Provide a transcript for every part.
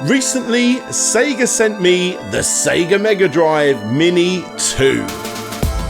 Recently, Sega sent me the SEGA Mega Drive Mini 2.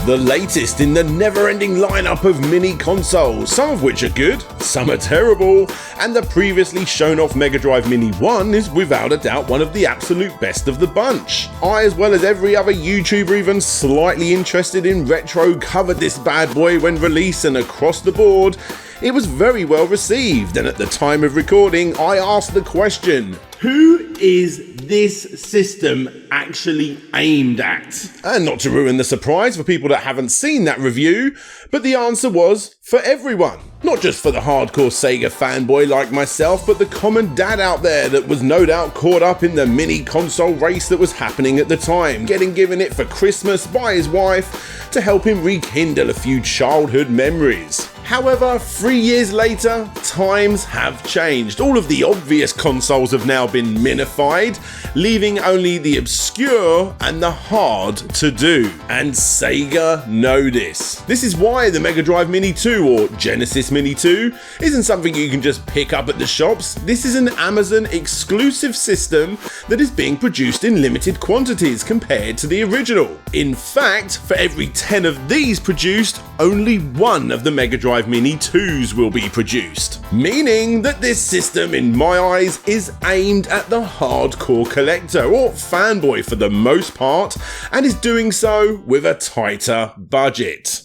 The latest in the never-ending lineup of mini consoles, some of which are good, some are terrible, and the previously shown-off Mega Drive Mini 1 is without a doubt one of the absolute best of the bunch. I, as well as every other YouTuber even slightly interested in retro, covered this bad boy when released, and across the board, it was very well received, and at the time of recording, I asked the question, who is this system actually aimed at? And not to ruin the surprise for people that haven't seen that review, but the answer was for everyone. Not just for the hardcore Sega fanboy like myself, but the common dad out there that was no doubt caught up in the mini console race that was happening at the time, getting given it for Christmas by his wife to help him rekindle a few childhood memories. However, 3 years later, times have changed. All of the obvious consoles have now been minified, leaving only the obscure and the hard to do. And Sega know this. This is why the Mega Drive Mini 2 or Genesis Mini 2 isn't something you can just pick up at the shops. This is an Amazon exclusive system that is being produced in limited quantities compared to the original. In fact, for every 10 of these produced, only one of the Mega Drive Mini 2s will be produced. Meaning that this system, in my eyes, is aimed at the hardcore collector, or fanboy for the most part, and is doing so with a tighter budget.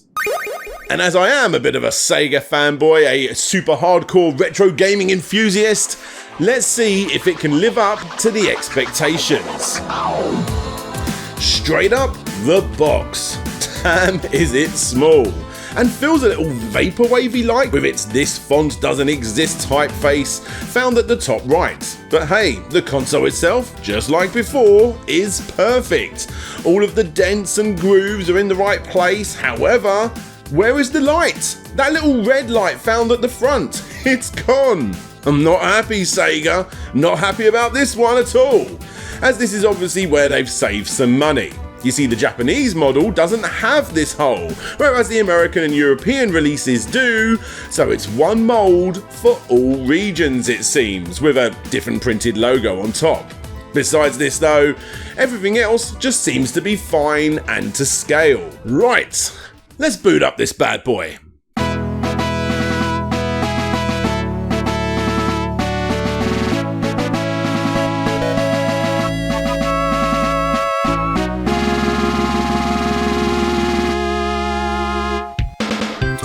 And as I am a bit of a Sega fanboy, a super hardcore retro gaming enthusiast, let's see if it can live up to the expectations. Straight up the box. Damn, is it small, and feels a little vaporwavy like with its "this font doesn't exist" typeface found at the top right. But hey, the console itself, just like before, is perfect. All of the dents and grooves are in the right place. However, where is the light? That little red light found at the front. It's gone. I'm not happy, Sega. Not happy about this one at all, as this is obviously where they've saved some money. You see, the Japanese model doesn't have this hole, whereas the American and European releases do, so it's one mould for all regions, it seems, with a different printed logo on top. Besides this though, everything else just seems to be fine and to scale. Right, let's boot up this bad boy.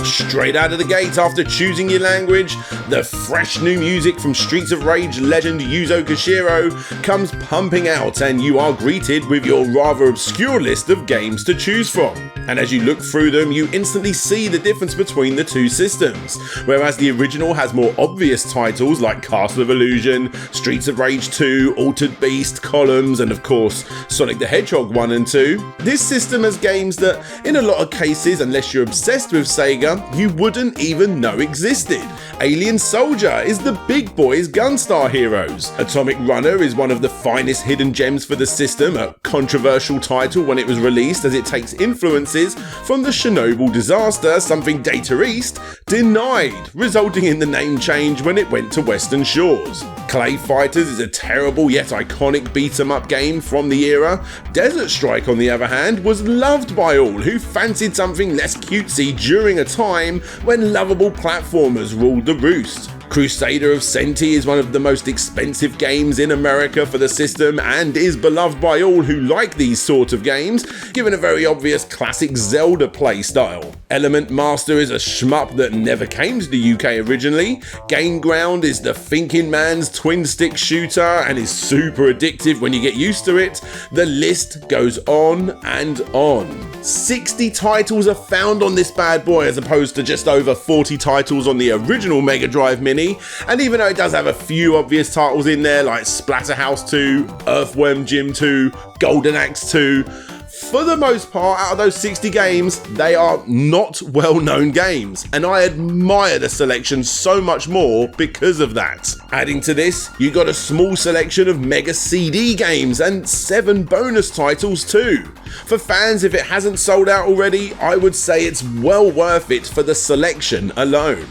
Straight out of the gate after choosing your language, the fresh new music from Streets of Rage legend Yuzo Koshiro comes pumping out, and you are greeted with your rather obscure list of games to choose from. And as you look through them, you instantly see the difference between the two systems. Whereas the original has more obvious titles like Castle of Illusion, Streets of Rage 2, Altered Beast, Columns, and of course Sonic the Hedgehog 1 and 2, this system has games that, in a lot of cases, unless you're obsessed with Sega, you wouldn't even know existed. Alien Soldier is the big boys Gunstar Heroes. Atomic Runner is one of the finest hidden gems for the system, a controversial title when it was released as it takes influences from the Chernobyl disaster, something Data East denied, resulting in the name change when it went to Western Shores. ClayFighter is a terrible yet iconic beat-em-up game from the era. Desert Strike, on the other hand, was loved by all who fancied something less cutesy during a time when lovable platformers ruled the roost. Crusader of Centy is one of the most expensive games in America for the system and is beloved by all who like these sort of games, given a very obvious classic Zelda playstyle. Element Master is a shmup that never came to the UK originally. Game Ground is the thinking man's twin-stick shooter and is super addictive when you get used to it. The list goes on and on. 60 titles are found on this bad boy as opposed to just over 40 titles on the original Mega Drive Mini, and even though it does have a few obvious titles in there like Splatterhouse 2, Earthworm Jim 2, Golden Axe 2, for the most part, out of those 60 games, they are not well-known games, and I admire the selection so much more because of that. Adding to this, you got a small selection of Mega CD games and 7 bonus titles too. For fans, if it hasn't sold out already, I would say it's well worth it for the selection alone.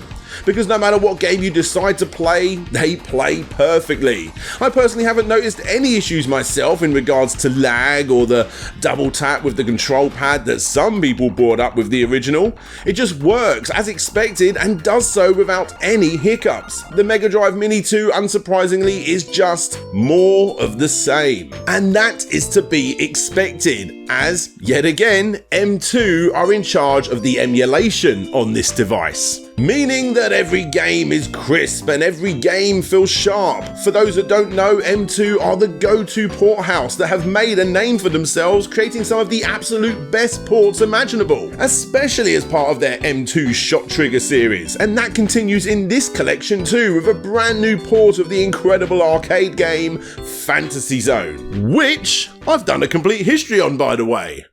because no matter what game you decide to play, they play perfectly. I personally haven't noticed any issues myself in regards to lag or the double tap with the control pad that some people brought up with the original. It just works as expected and does so without any hiccups. The Mega Drive Mini 2, unsurprisingly, is just more of the same. And that is to be expected, as, yet again, M2 are in charge of the emulation on this device. Meaning that every game is crisp and every game feels sharp. For those that don't know, M2 are the go-to port house that have made a name for themselves, creating some of the absolute best ports imaginable, especially as part of their M2 Shot Trigger series. And that continues in this collection too, with a brand new port of the incredible arcade game Fantasy Zone, which I've done a complete history on, by the way.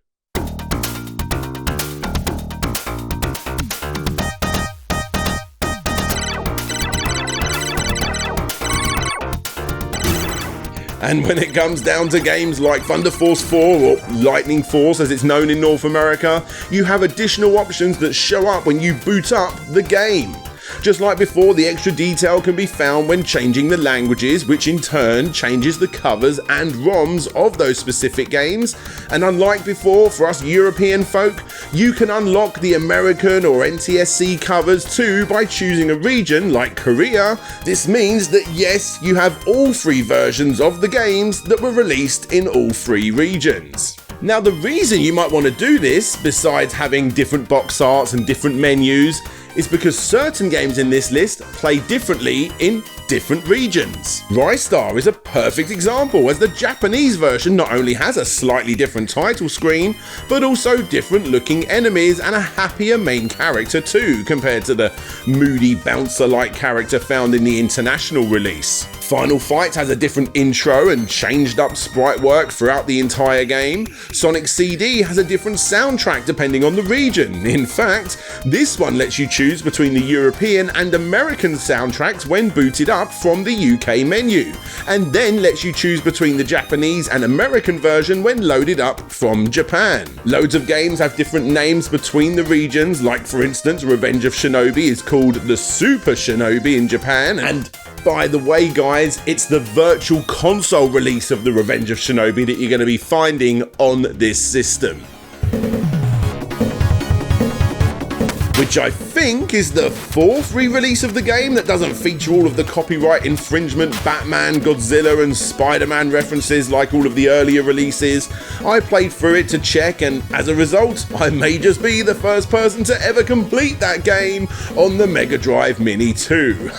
And when it comes down to games like Thunder Force 4 or Lightning Force as it's known in North America, you have additional options that show up when you boot up the game. Just like before, the extra detail can be found when changing the languages, which in turn changes the covers and ROMs of those specific games. And unlike before, for us European folk, you can unlock the American or NTSC covers too by choosing a region like Korea. This means that yes, you have all three versions of the games that were released in all three regions. Now, the reason you might want to do this, besides having different box arts and different menus, is because certain games in this list play differently in different regions. Rystar is a perfect example, as the Japanese version not only has a slightly different title screen, but also different looking enemies and a happier main character too, compared to the moody bouncer-like character found in the international release. Final Fight has a different intro and changed up sprite work throughout the entire game. Sonic CD has a different soundtrack depending on the region. In fact, this one lets you choose between the European and American soundtracks when booted up from the UK menu, and then lets you choose between the Japanese and American version when loaded up from Japan. Loads of games have different names between the regions, like for instance Revenge of Shinobi is called the Super Shinobi in Japan, and by the way guys, it's the virtual console release of the Revenge of Shinobi that you're going to be finding on this system, which I think is the fourth re-release of the game that doesn't feature all of the copyright infringement Batman, Godzilla and Spider-Man references like all of the earlier releases. I played through it to check, and as a result, I may just be the first person to ever complete that game on the Mega Drive Mini 2.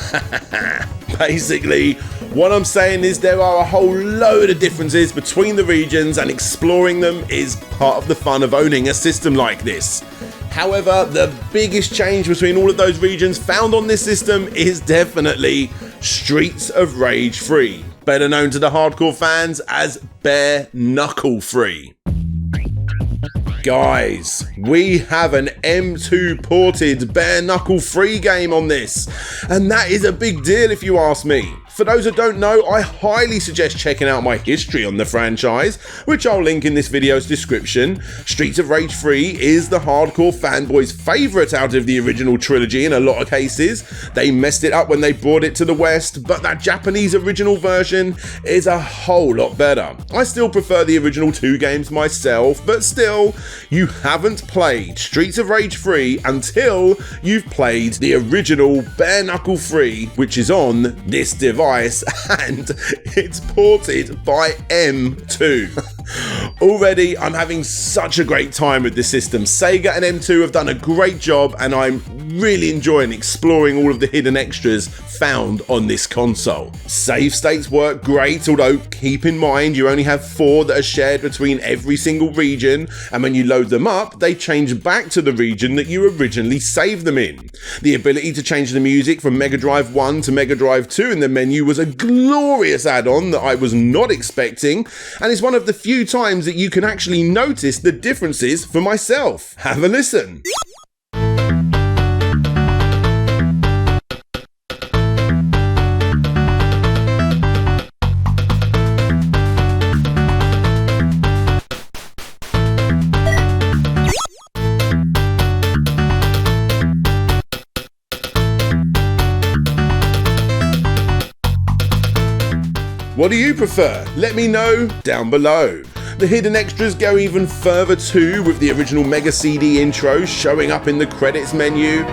Basically, what I'm saying is there are a whole load of differences between the regions, and exploring them is part of the fun of owning a system like this. However, the biggest change between all of those regions found on this system is definitely Streets of Rage 3, better known to the hardcore fans as Bare Knuckle 3. Guys, we have an M2 ported Bare Knuckle 3 game on this, and that is a big deal if you ask me. For those that don't know, I highly suggest checking out my history on the franchise, which I'll link in this video's description. Streets of Rage 3 is the hardcore fanboys' favourite out of the original trilogy in a lot of cases. They messed it up when they brought it to the West, but that Japanese original version is a whole lot better. I still prefer the original two games myself, but still, you haven't played Streets of Rage 3 until you've played the original Bare Knuckle 3, which is on this device. And it's ported by M2. Already, I'm having such a great time with this system. Sega and M2 have done a great job, and I'm really enjoying exploring all of the hidden extras found on this console. Save states work great, although keep in mind you only have 4 that are shared between every single region, and when you load them up, they change back to the region that you originally saved them in. The ability to change the music from Mega Drive 1 to Mega Drive 2 in the menu was a glorious add-on that I was not expecting, and is one of the few times that you can actually notice the differences for myself. Have a listen. What do you prefer? Let me know down below. The hidden extras go even further too, with the original Mega CD intro showing up in the credits menu.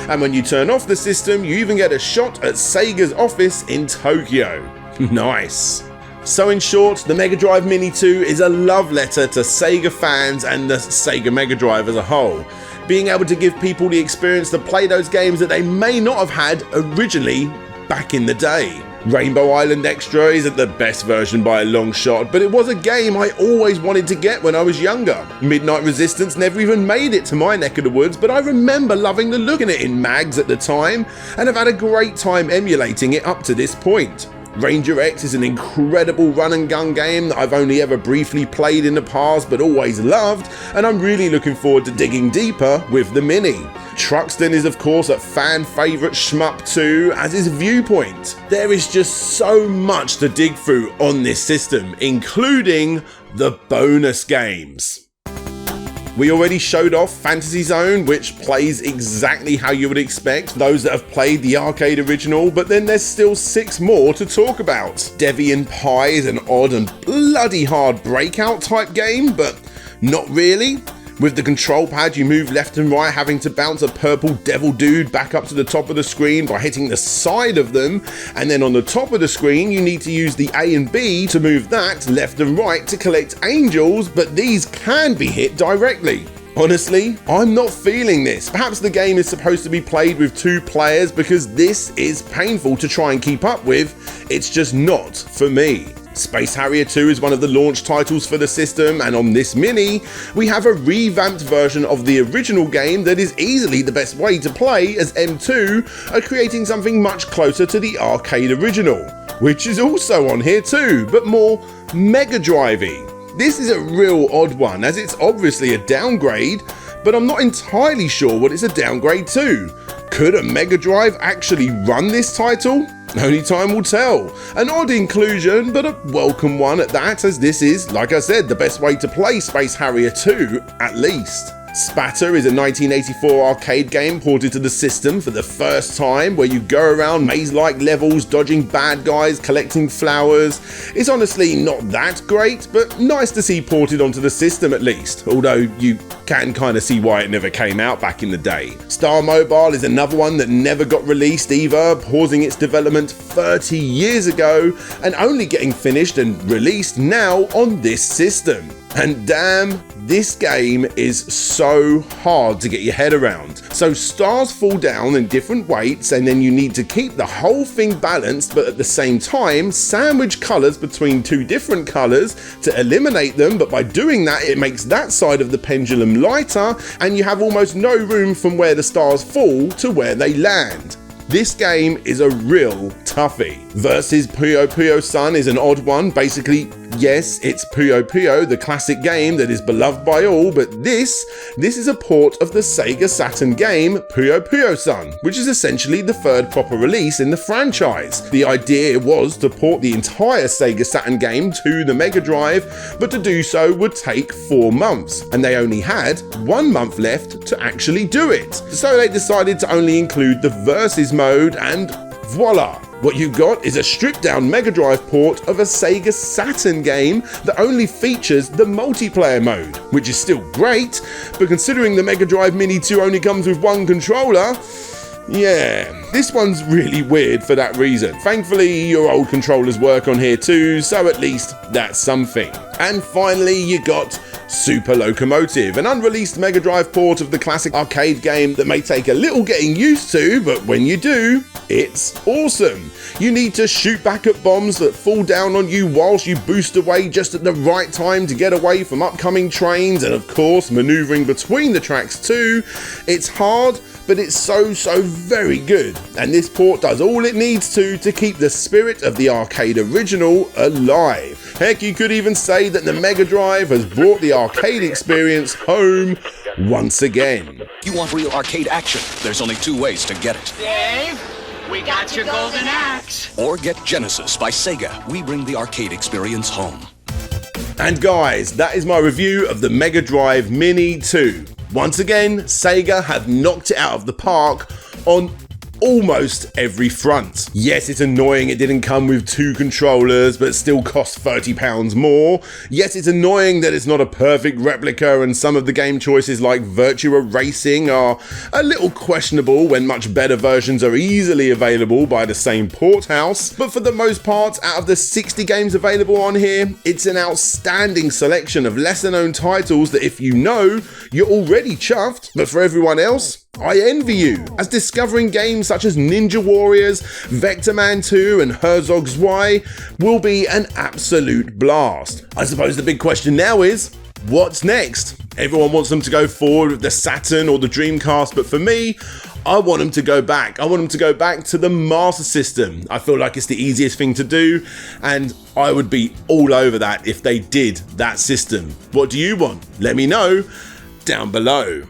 And when you turn off the system, you even get a shot at Sega's office in Tokyo. Nice. So in short, the Mega Drive Mini 2 is a love letter to Sega fans and the Sega Mega Drive as a whole. Being able to give people the experience to play those games that they may not have had originally back in the day. Rainbow Island Extra isn't the best version by a long shot, but it was a game I always wanted to get when I was younger. Midnight Resistance never even made it to my neck of the woods, but I remember loving the look of it in mags at the time, and have had a great time emulating it up to this point. Ranger X is an incredible run and gun game that I've only ever briefly played in the past but always loved, and I'm really looking forward to digging deeper with the Mini. Truxton is of course a fan favourite shmup too, as is Viewpoint. There is just so much to dig through on this system, including the bonus games. We already showed off Fantasy Zone, which plays exactly how you would expect those that have played the arcade original, but then there's still 6 more to talk about. Deviant Pie is an odd and bloody hard breakout type game, but not really. With the control pad, you move left and right, having to bounce a purple devil dude back up to the top of the screen by hitting the side of them, and then on the top of the screen you need to use the A and B to move that left and right to collect angels, but these can be hit directly. Honestly, I'm not feeling this. Perhaps the game is supposed to be played with 2 players, because this is painful to try and keep up with. It's just not for me. Space Harrier 2 is one of the launch titles for the system, and on this Mini, we have a revamped version of the original game that is easily the best way to play, as M2 are creating something much closer to the arcade original, which is also on here too, but more Mega Drive-y. This is a real odd one, as it's obviously a downgrade, but I'm not entirely sure what it's a downgrade to. Could a Mega Drive actually run this title? Only time will tell. An odd inclusion, but a welcome one at that, as this is, like I said, the best way to play Space Harrier 2, at least. Spatter is a 1984 arcade game ported to the system for the first time, where you go around maze-like levels, dodging bad guys, collecting flowers. It's honestly not that great, but nice to see ported onto the system at least, although you can kind of see why it never came out back in the day. Star Mobile is another one that never got released either, pausing its development 30 years ago and only getting finished and released now on this system. And damn, this game is so hard to get your head around. So stars fall down in different weights, and then you need to keep the whole thing balanced, but at the same time sandwich colours between 2 different colours to eliminate them, but by doing that it makes that side of the pendulum lighter, and you have almost no room from where the stars fall to where they land. This game is a real toughie. Versus Puyo Puyo Sun is an odd one. Basically, yes, it's Puyo Puyo, the classic game that is beloved by all, but this is a port of the Sega Saturn game Puyo Puyo Sun, which is essentially the 3rd proper release in the franchise. The idea was to port the entire Sega Saturn game to the Mega Drive, but to do so would take 4 months, and they only had 1 month left to actually do it. So they decided to only include the Versus mode, and voila! What you got is a stripped down Mega Drive port of a Sega Saturn game that only features the multiplayer mode, which is still great, but considering the Mega Drive Mini 2 only comes with 1 controller, yeah, this one's really weird for that reason. Thankfully, your old controllers work on here too, so at least that's something. And finally, you got Super Locomotive, an unreleased Mega Drive port of the classic arcade game that may take a little getting used to, but when you do, it's awesome. You need to shoot back at bombs that fall down on you whilst you boost away just at the right time to get away from upcoming trains, and of course maneuvering between the tracks too. It's hard, but it's so very good, and this port does all it needs to keep the spirit of the arcade original alive. Heck, you could even say that the Mega Drive has brought the arcade experience home once again. You want real arcade action? There's only 2 ways to get it. Dave, we got your golden axe. Or get Genesis by Sega. We bring the arcade experience home. And guys, that is my review of the Mega Drive Mini 2. Once again, Sega have knocked it out of the park on almost every front. Yes, it's annoying it didn't come with 2 controllers, but still cost £30 more. Yes, it's annoying that it's not a perfect replica, and some of the game choices like Virtua Racing are a little questionable when much better versions are easily available by the same port house. But for the most part, out of the 60 games available on here, it's an outstanding selection of lesser known titles that if you know, you're already chuffed. But for everyone else, I envy you, as discovering games such as Ninja Warriors, Vector Man 2 and Herzog Zwei will be an absolute blast. I suppose the big question now is, what's next? Everyone wants them to go forward with the Saturn or the Dreamcast, but for me, I want them to go back. I want them to go back to the Master System. I feel like it's the easiest thing to do, and I would be all over that if they did that system. What do you want? Let me know down below.